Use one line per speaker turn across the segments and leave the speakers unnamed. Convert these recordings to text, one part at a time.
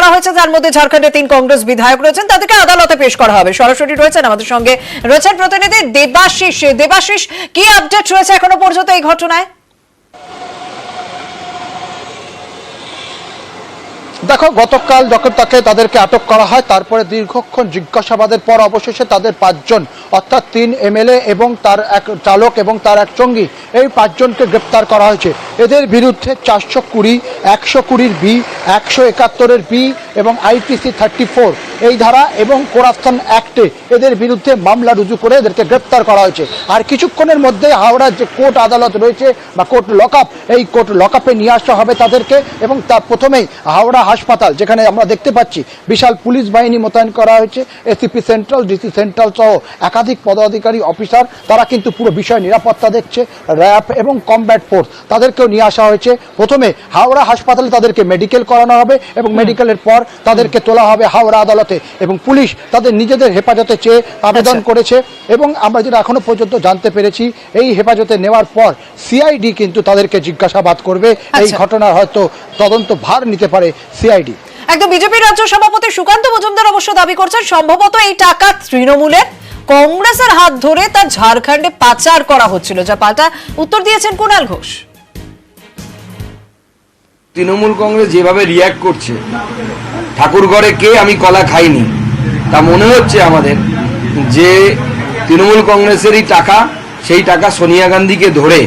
করা হয়েছে, যার মধ্যে ঝাড়খণ্ডের 3 কংগ্রেস বিধায়ক রয়েছেন, তাদেরকে আদালতে পেশ করা হবে। সরাসরি রয়েছেন আমাদের সঙ্গে রয়েছেন প্রতিনিধি দেবাশিস। দেবাশিস, কি আপডেট রয়েছে এখনো পর্যন্ত এই ঘটনায়?
দেখো, গতকাল যখন তাদেরকে আটক করা হয়, তারপরে দীর্ঘক্ষণ জিজ্ঞাসাবাদের পর অবশেষে তাদের 5 জন অর্থাৎ 3 এমএলএ এবং তার এক চালক এবং তার এক সঙ্গী, এই 5 জনকে গ্রেপ্তার করা হয়েছে। এদের বিরুদ্ধে 420, 120 বি, 171 বি এবং আইপিসি 34 এই ধারা এবং কোরাপশন অ্যাক্টে এদের বিরুদ্ধে মামলা রুজু করে এদেরকে গ্রেপ্তার করা হয়েছে। আর কিছুক্ষণের মধ্যে হাওড়ার যে কোর্ট আদালত রয়েছে বা কোর্ট লকআপ, এই কোর্ট লকআপে নিয়ে আসা হবে তাদেরকে। এবং তার প্রথমেই হাওড়া হাসপাতাল, যেখানে আমরা দেখতে পাচ্ছি বিশাল পুলিশ বাহিনী মোতায়েন করা হয়েছে, এসিপি সেন্ট্রাল, ডিসি সেন্ট্রাল সহ একাধিক পদাধিকারী অফিসার, তারা কিন্তু পুরো বিষয় নিরাপত্তা দেখছে। র্যাব এবং কমব্যাট ফোর্স তাদেরকেও নিয়ে আসা হয়েছে। প্রথমে হাওড়া হাসপাতালে তাদেরকে মেডিকেল করানো হবে এবং মেডিকেলের পর তাদেরকে তোলা হবে হাওড়া আদালতে। এবং পুলিশ তাদের নিজেদের হেফাজতে চেয়ে আবেদন করেছে এবং আমরা যেটা এখনো পর্যন্ত জানতে পেরেছি, এই হেফাজতে নেওয়ার পর সিআইডি কিন্তু তাদেরকে জিজ্ঞাসাবাদ করবে। এই ঘটনার হয়তো তদন্ত ভার নিতে পারে সিআইডি।
একদম বিজেপির রাজ্য সভাপতি সুকান্ত মজুমদার অবশ্য দাবি করছেন সম্ভবত এই টাকা তৃণমূলের কংগ্রেসের হাত ধরে তা ঝাড়খণ্ডে পাচার করা হচ্ছিল, যা পাল্টা উত্তর দিয়েছেন কুণাল ঘোষ।
তৃণমূল কংগ্রেস যেভাবে রিয়াক্ট করছে, ঠাকুরঘরে কে আমি কলা খাইনি, তা মনে হচ্ছে আমাদের যে তৃণমূল কংগ্রেসেরই টাকা, সেই টাকা সোনিয়া গান্ধীকে ধরে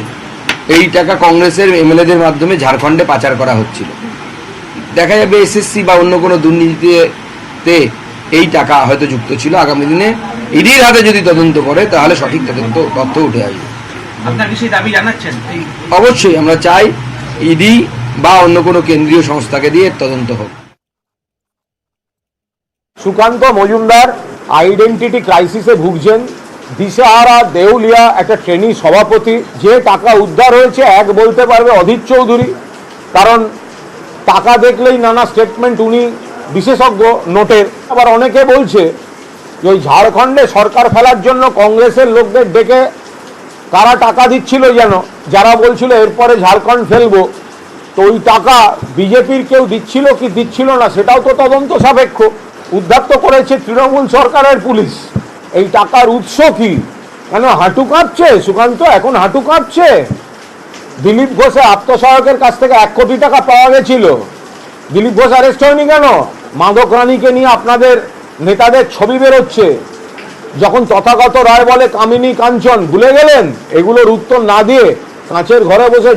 এই টাকা কংগ্রেসের এমএলএদের মাধ্যমে ঝাড়খণ্ডে পাচার করা হচ্ছিল। দেখা যাবে এসএসসি বা অন্য কোনো দুর্নীতিতে এই টাকা হয়তো যুক্ত ছিল। আগামী দিনে ইডির হাতে যদি তদন্ত করে তাহলে সঠিক তথ্য উঠে আসবে।
আপনার কি সেই দাবি জানাচ্ছেন?
অবশ্যই আমরা চাই ইডি বা অন্য কোনো কেন্দ্রীয় সংস্থাকে দিয়ে তদন্ত হোক।
সুকান্ত মজুমদার আইডেন্টিটি ক্রাইসিসে ভুগছেন। দিশাহারা দেউলিয়া একটা ট্রেনি সভাপতি। যে টাকা উদ্ধার হয়েছে এক বলতে পারবে অধীর চৌধুরী, কারণ টাকা দেখলেই নানা স্টেটমেন্ট উনি বিশেষজ্ঞ নোটের। আবার অনেকে বলছে যে ওই ঝাড়খণ্ডে সরকার ফেলার জন্য কংগ্রেসের লোকদের ডেকে কারা টাকা দিচ্ছিল যেন, যারা বলছিল এরপরে ঝাড়খণ্ড ফেলবো, তো ওই টাকা বিজেপির কেউ দিচ্ছিল কি দিচ্ছিল না সেটাও তো তদন্ত সাপেক্ষ। উদ্ধার তো করেছে তৃণমূল সরকারের পুলিশ। এই টাকার উৎস কি? কেন হাঁটু কাঁপছে সুকান্ত? এখন হাঁটু কাঁপছে। দিলীপ ঘোষের আত্মসহায়কের কাছ থেকে 1 কোটি টাকা পাওয়া গেছিল। দিলীপ ঘোষ অ্যারেস্ট হয়নি কেন? মাদক রানীকে নিয়ে আপনাদের নেতাদের ছবি বেরোচ্ছে। যখন তথাগত রায় বলে কামিনী কাঞ্চন, ভুলে গেলেন? এগুলোর উত্তর না দিয়ে কাঁচের ঘরে বসে